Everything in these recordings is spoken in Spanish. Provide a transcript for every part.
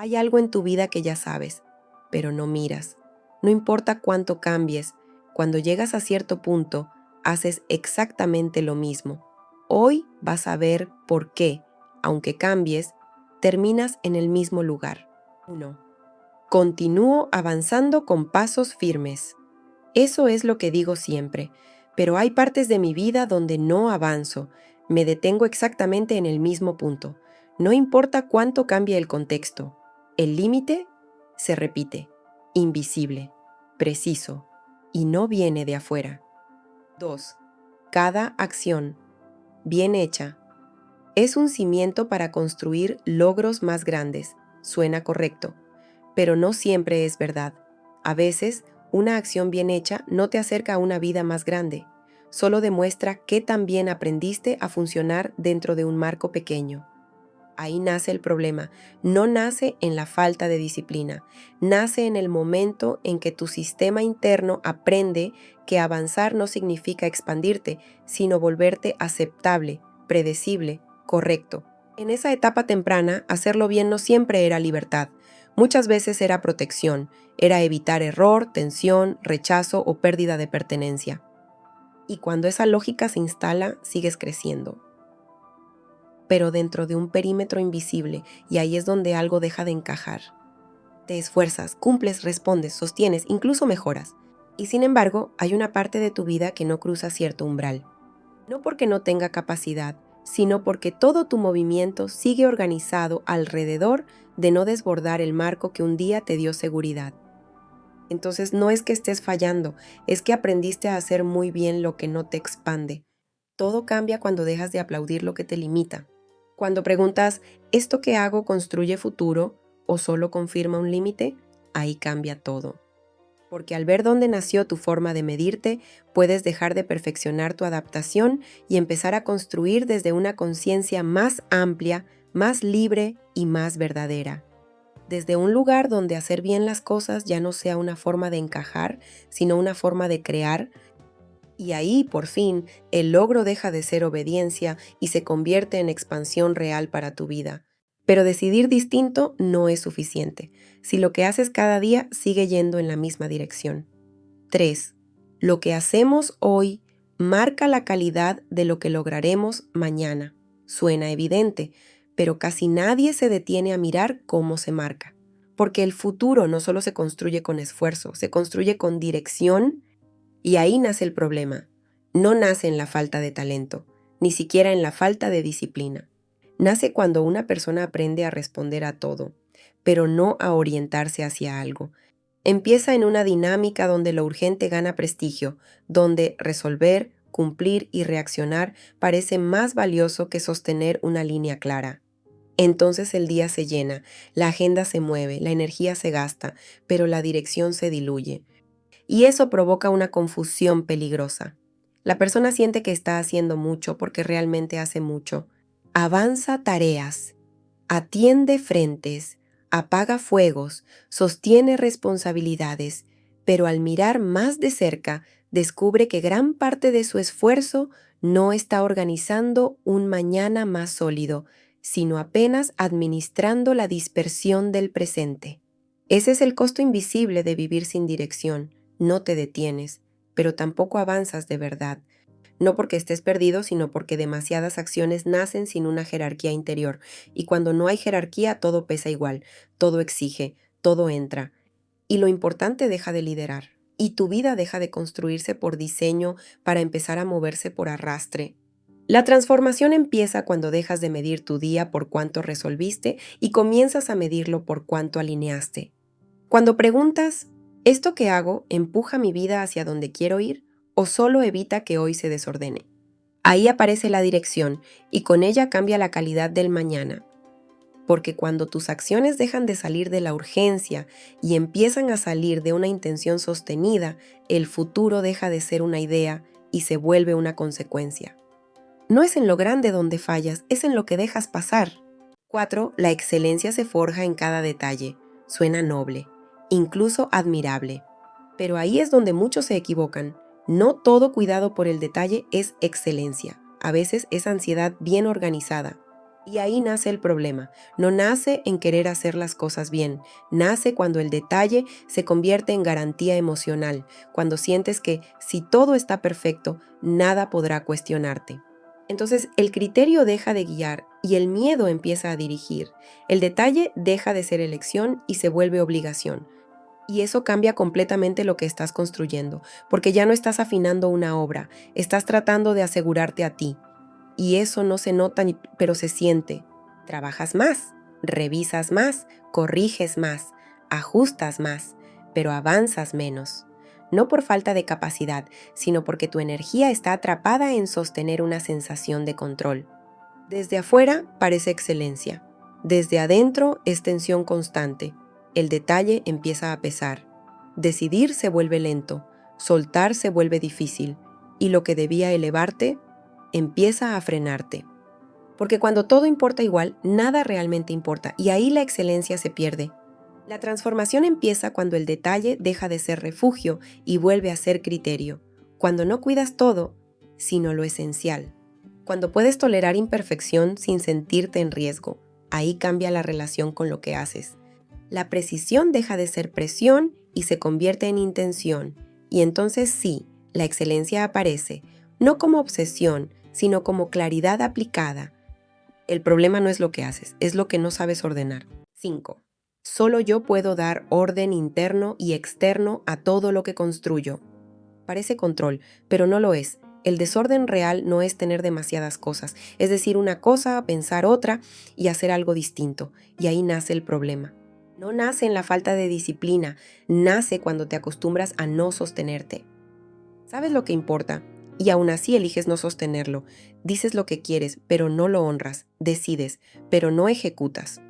Hay algo en tu vida que ya sabes, pero no miras. No importa cuánto cambies, cuando llegas a cierto punto, haces exactamente lo mismo. Hoy vas a ver por qué, aunque cambies, terminas en el mismo lugar. 1. Continúo avanzando con pasos firmes. Eso es lo que digo siempre, pero hay partes de mi vida donde no avanzo. Me detengo exactamente en el mismo punto. No importa cuánto cambie el contexto. El límite se repite, invisible, preciso, y no viene de afuera. 2. Cada acción, bien hecha, es un cimiento para construir logros más grandes. Suena correcto, pero no siempre es verdad. A veces, una acción bien hecha no te acerca a una vida más grande, solo demuestra qué tan bien aprendiste a funcionar dentro de un marco pequeño. Ahí nace el problema. No nace en la falta de disciplina, nace en el momento en que tu sistema interno aprende que avanzar no significa expandirte, sino volverte aceptable, predecible, correcto. En esa etapa temprana, hacerlo bien no siempre era libertad. Muchas veces era protección, era evitar error, tensión, rechazo o pérdida de pertenencia. Y cuando esa lógica se instala, sigues creciendo, pero dentro de un perímetro invisible, y ahí es donde algo deja de encajar. Te esfuerzas, cumples, respondes, sostienes, incluso mejoras. Y sin embargo, hay una parte de tu vida que no cruza cierto umbral. No porque no tenga capacidad, sino porque todo tu movimiento sigue organizado alrededor de no desbordar el marco que un día te dio seguridad. Entonces no es que estés fallando, es que aprendiste a hacer muy bien lo que no te expande. Todo cambia cuando dejas de aplaudir lo que te limita. Cuando preguntas, ¿esto que hago construye futuro o solo confirma un límite? Ahí cambia todo. Porque al ver dónde nació tu forma de medirte, puedes dejar de perfeccionar tu adaptación y empezar a construir desde una conciencia más amplia, más libre y más verdadera. Desde un lugar donde hacer bien las cosas ya no sea una forma de encajar, sino una forma de crear. Y ahí, por fin, el logro deja de ser obediencia y se convierte en expansión real para tu vida. Pero decidir distinto no es suficiente, si lo que haces cada día sigue yendo en la misma dirección. 3. Lo que hacemos hoy marca la calidad de lo que lograremos mañana. Suena evidente, pero casi nadie se detiene a mirar cómo se marca. Porque el futuro no solo se construye con esfuerzo, se construye con dirección. Y ahí nace el problema. No nace en la falta de talento, ni siquiera en la falta de disciplina. Nace cuando una persona aprende a responder a todo, pero no a orientarse hacia algo. Empieza en una dinámica donde lo urgente gana prestigio, donde resolver, cumplir y reaccionar parece más valioso que sostener una línea clara. Entonces el día se llena, la agenda se mueve, la energía se gasta, pero la dirección se diluye. Y eso provoca una confusión peligrosa. La persona siente que está haciendo mucho porque realmente hace mucho. Avanza tareas, atiende frentes, apaga fuegos, sostiene responsabilidades, pero al mirar más de cerca, descubre que gran parte de su esfuerzo no está organizando un mañana más sólido, sino apenas administrando la dispersión del presente. Ese es el costo invisible de vivir sin dirección. No te detienes, pero tampoco avanzas de verdad. No porque estés perdido, sino porque demasiadas acciones nacen sin una jerarquía interior. Y cuando no hay jerarquía, todo pesa igual, todo exige, todo entra. Y lo importante deja de liderar. Y tu vida deja de construirse por diseño para empezar a moverse por arrastre. La transformación empieza cuando dejas de medir tu día por cuánto resolviste y comienzas a medirlo por cuánto alineaste. Cuando preguntas, ¿esto que hago empuja mi vida hacia donde quiero ir o solo evita que hoy se desordene? Ahí aparece la dirección y con ella cambia la calidad del mañana. Porque cuando tus acciones dejan de salir de la urgencia y empiezan a salir de una intención sostenida, el futuro deja de ser una idea y se vuelve una consecuencia. No es en lo grande donde fallas, es en lo que dejas pasar. 4. La excelencia se forja en cada detalle. Suena noble, incluso admirable. Pero ahí es donde muchos se equivocan. No todo cuidado por el detalle es excelencia. A veces es ansiedad bien organizada. Y ahí nace el problema. No nace en querer hacer las cosas bien. Nace cuando el detalle se convierte en garantía emocional, cuando sientes que si todo está perfecto, nada podrá cuestionarte. Entonces el criterio deja de guiar y el miedo empieza a dirigir. El detalle deja de ser elección y se vuelve obligación. Y eso cambia completamente lo que estás construyendo, porque ya no estás afinando una obra, estás tratando de asegurarte a ti. Y eso no se nota, pero se siente. Trabajas más, revisas más, corriges más, ajustas más, pero avanzas menos. No por falta de capacidad, sino porque tu energía está atrapada en sostener una sensación de control. Desde afuera parece excelencia. Desde adentro es tensión constante. El detalle empieza a pesar. Decidir se vuelve lento, soltar se vuelve difícil, y lo que debía elevarte empieza a frenarte. Porque cuando todo importa igual, nada realmente importa, y ahí la excelencia se pierde. La transformación empieza cuando el detalle deja de ser refugio y vuelve a ser criterio. Cuando no cuidas todo, sino lo esencial. Cuando puedes tolerar imperfección sin sentirte en riesgo, ahí cambia la relación con lo que haces. La precisión deja de ser presión y se convierte en intención. Y entonces sí, la excelencia aparece, no como obsesión, sino como claridad aplicada. El problema no es lo que haces, es lo que no sabes ordenar. 5. Solo yo puedo dar orden interno y externo a todo lo que construyo. Parece control, pero no lo es. El desorden real no es tener demasiadas cosas, es decir, una cosa, pensar otra y hacer algo distinto. Y ahí nace el problema. No nace en la falta de disciplina, nace cuando te acostumbras a no sostenerte. ¿Sabes lo que importa? Y aún así eliges no sostenerlo. Dices lo que quieres, pero no lo honras. Decides, pero no ejecutas.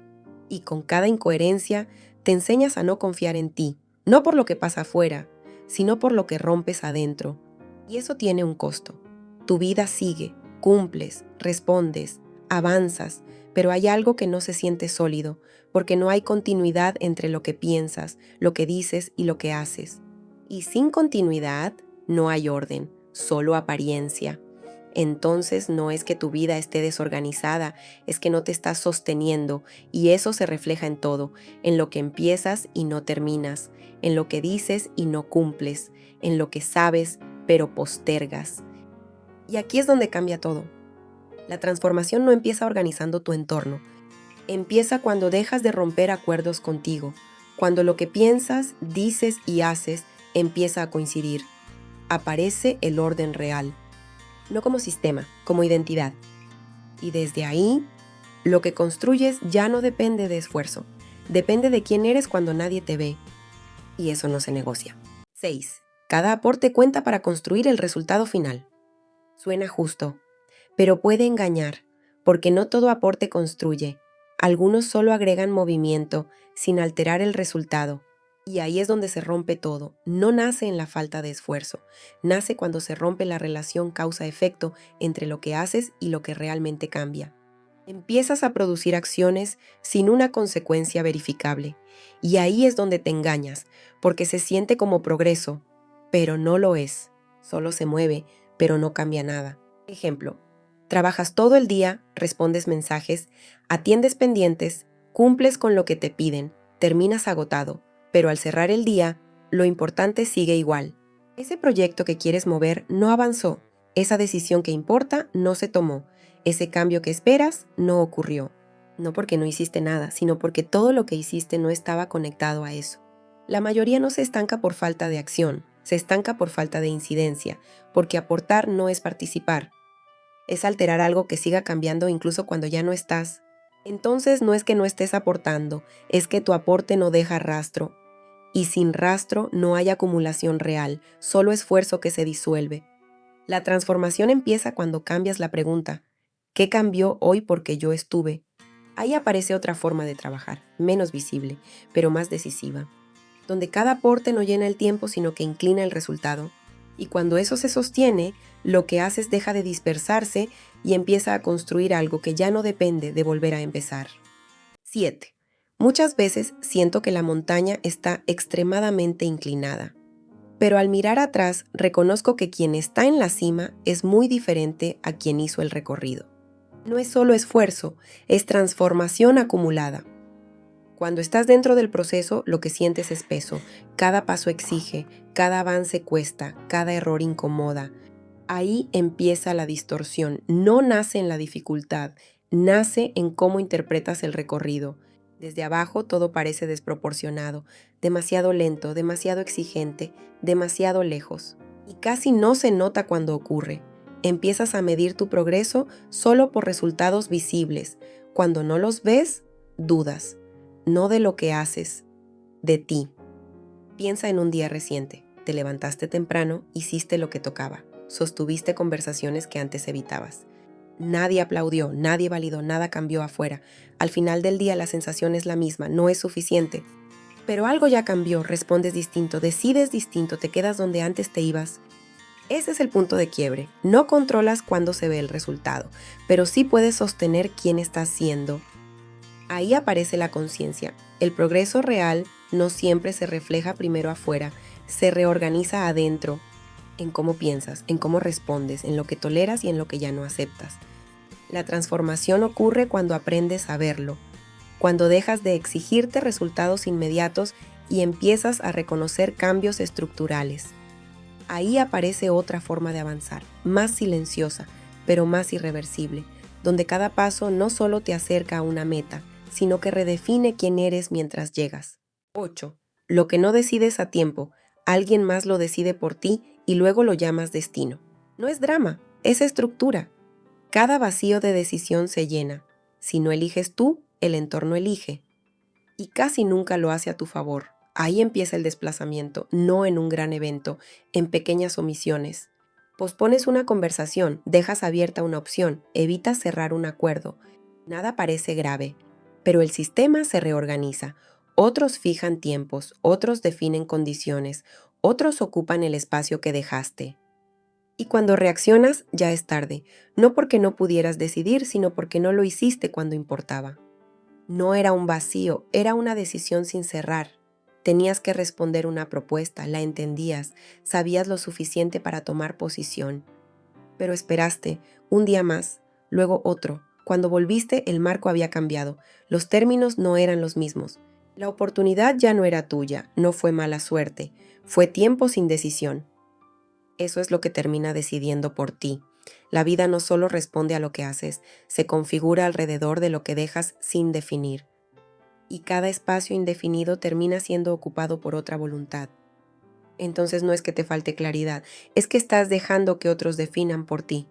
Y con cada incoherencia te enseñas a no confiar en ti, no por lo que pasa afuera, sino por lo que rompes adentro. Y eso tiene un costo. Tu vida sigue, cumples, respondes, avanzas, pero hay algo que no se siente sólido, porque no hay continuidad entre lo que piensas, lo que dices y lo que haces. Y sin continuidad no hay orden, solo apariencia. Entonces no es que tu vida esté desorganizada, es que no te estás sosteniendo, y eso se refleja en todo, en lo que empiezas y no terminas, en lo que dices y no cumples, en lo que sabes pero postergas. Y aquí es donde cambia todo. La transformación no empieza organizando tu entorno, empieza cuando dejas de romper acuerdos contigo, cuando lo que piensas, dices y haces empieza a coincidir. Aparece el orden real. No como sistema, como identidad. Y desde ahí, lo que construyes ya no depende de esfuerzo, depende de quién eres cuando nadie te ve. Y eso no se negocia. 6. Cada aporte cuenta para construir el resultado final. Suena justo, pero puede engañar, porque no todo aporte construye. Algunos solo agregan movimiento, sin alterar el resultado. Y ahí es donde se rompe todo. No nace en la falta de esfuerzo. Nace cuando se rompe la relación causa-efecto entre lo que haces y lo que realmente cambia. Empiezas a producir acciones sin una consecuencia verificable. Y ahí es donde te engañas, porque se siente como progreso, pero no lo es. Solo se mueve, pero no cambia nada. Ejemplo, trabajas todo el día, respondes mensajes, atiendes pendientes, cumples con lo que te piden, terminas agotado. Pero al cerrar el día, lo importante sigue igual. Ese proyecto que quieres mover no avanzó. Esa decisión que importa no se tomó. Ese cambio que esperas no ocurrió. No porque no hiciste nada, sino porque todo lo que hiciste no estaba conectado a eso. La mayoría no se estanca por falta de acción, se estanca por falta de incidencia, porque aportar no es participar. Es alterar algo que siga cambiando incluso cuando ya no estás. Entonces no es que no estés aportando, es que tu aporte no deja rastro. Y sin rastro no hay acumulación real, solo esfuerzo que se disuelve. La transformación empieza cuando cambias la pregunta, ¿qué cambió hoy porque yo estuve? Ahí aparece otra forma de trabajar, menos visible, pero más decisiva, donde cada aporte no llena el tiempo sino que inclina el resultado. Y cuando eso se sostiene, lo que haces deja de dispersarse y empieza a construir algo que ya no depende de volver a empezar. 7. Muchas veces siento que la montaña está extremadamente inclinada, pero al mirar atrás reconozco que quien está en la cima es muy diferente a quien hizo el recorrido. No es solo esfuerzo, es transformación acumulada. Cuando estás dentro del proceso, lo que sientes es peso. Cada paso exige, cada avance cuesta, cada error incomoda. Ahí empieza la distorsión. No nace en la dificultad, nace en cómo interpretas el recorrido. Desde abajo todo parece desproporcionado, demasiado lento, demasiado exigente, demasiado lejos. Y casi no se nota cuando ocurre. Empiezas a medir tu progreso solo por resultados visibles. Cuando no los ves, dudas. No de lo que haces, de ti. Piensa en un día reciente. Te levantaste temprano, hiciste lo que tocaba. Sostuviste conversaciones que antes evitabas. Nadie aplaudió, nadie validó, nada cambió afuera. Al final del día la sensación es la misma, no es suficiente. Pero algo ya cambió, respondes distinto, decides distinto, te quedas donde antes te ibas. Ese es el punto de quiebre. No controlas cuándo se ve el resultado, pero sí puedes sostener quién estás siendo. Ahí aparece la conciencia. El progreso real no siempre se refleja primero afuera, se reorganiza adentro, en cómo piensas, en cómo respondes, en lo que toleras y en lo que ya no aceptas. La transformación ocurre cuando aprendes a verlo, cuando dejas de exigirte resultados inmediatos y empiezas a reconocer cambios estructurales. Ahí aparece otra forma de avanzar, más silenciosa, pero más irreversible, donde cada paso no solo te acerca a una meta, sino que redefine quién eres mientras llegas. 8. Lo que no decides a tiempo, alguien más lo decide por ti y luego lo llamas destino. No es drama, es estructura. Cada vacío de decisión se llena. Si no eliges tú, el entorno elige. Y casi nunca lo hace a tu favor. Ahí empieza el desplazamiento, no en un gran evento, en pequeñas omisiones. Pospones una conversación, dejas abierta una opción, evitas cerrar un acuerdo. Nada parece grave, pero el sistema se reorganiza. Otros fijan tiempos, otros definen condiciones, otros ocupan el espacio que dejaste. Y cuando reaccionas, ya es tarde, no porque no pudieras decidir, sino porque no lo hiciste cuando importaba. No era un vacío, era una decisión sin cerrar. Tenías que responder una propuesta, la entendías, sabías lo suficiente para tomar posición. Pero esperaste, un día más, luego otro. Cuando volviste, el marco había cambiado, los términos no eran los mismos. La oportunidad ya no era tuya, no fue mala suerte, fue tiempo sin decisión. Eso es lo que termina decidiendo por ti. La vida no solo responde a lo que haces, se configura alrededor de lo que dejas sin definir. Y cada espacio indefinido termina siendo ocupado por otra voluntad. Entonces no es que te falte claridad, es que estás dejando que otros definan por ti.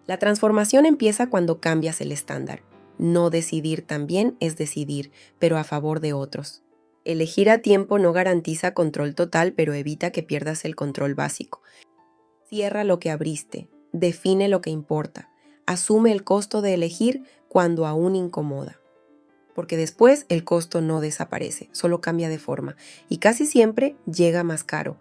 La transformación empieza cuando cambias el estándar. No decidir también es decidir, pero a favor de otros. Elegir a tiempo no garantiza control total, pero evita que pierdas el control básico. Cierra lo que abriste, define lo que importa, asume el costo de elegir cuando aún incomoda. Porque después el costo no desaparece, solo cambia de forma y casi siempre llega más caro.